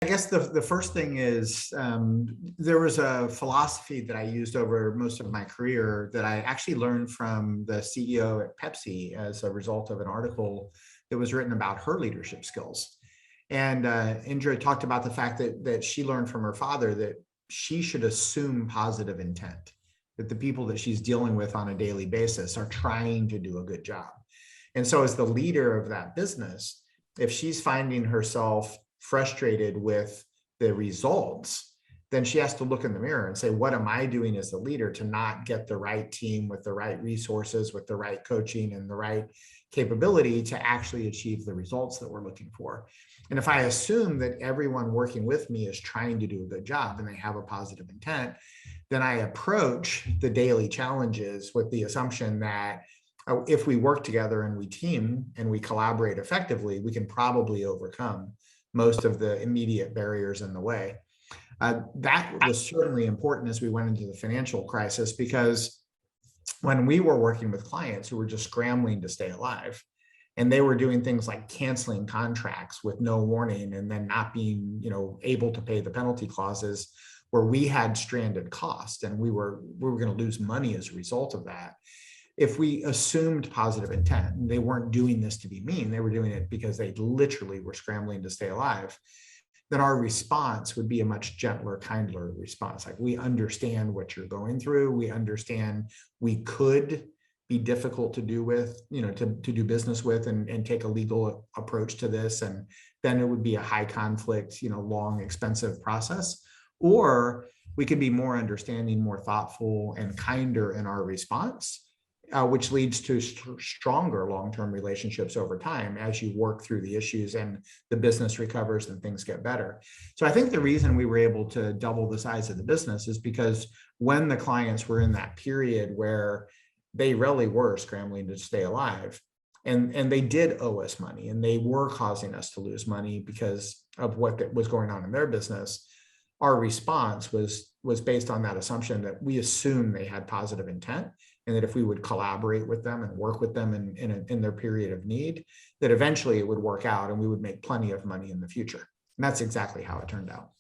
guess the first thing is there was a philosophy that I used over most of my career that I actually learned from the CEO at Pepsi as a result of an article that was written about her leadership skills. And Indra talked about the fact that she learned from her father that she should assume positive intent, that the people that she's dealing with on a daily basis are trying to do a good job. And so as the leader of that business, if she's finding herself frustrated with the results, then she has to look in the mirror and say, what am I doing as the leader to not get the right team with the right resources, with the right coaching and the right capability to actually achieve the results that we're looking for? And if I assume that everyone working with me is trying to do a good job and they have a positive intent, then I approach the daily challenges with the assumption that if we work together and we team and we collaborate effectively, we can probably overcome most of the immediate barriers in the way. That was certainly important as we went into the financial crisis, because when we were working with clients who were just scrambling to stay alive, and they were doing things like canceling contracts with no warning and then not being, able to pay the penalty clauses, where we had stranded costs and we were going to lose money as a result of that. If we assumed positive intent, and they weren't doing this to be mean, they were doing it because they literally were scrambling to stay alive, then our response would be a much gentler, kinder response. Like, we understand what you're going through. We understand we could be difficult to do with, to do business with and take a legal approach to this. And then it would be a high conflict, long, expensive process. Or we could be more understanding, more thoughtful, and kinder in our response, which leads to stronger long-term relationships over time as you work through the issues and the business recovers and things get better. So I think the reason we were able to double the size of the business is because when the clients were in that period where they really were scrambling to stay alive, and they did owe us money, and they were causing us to lose money because of what was going on in their business, our response was based on that assumption that we assumed they had positive intent, and that if we would collaborate with them and work with them in their period of need, that eventually it would work out and we would make plenty of money in the future. And that's exactly how it turned out.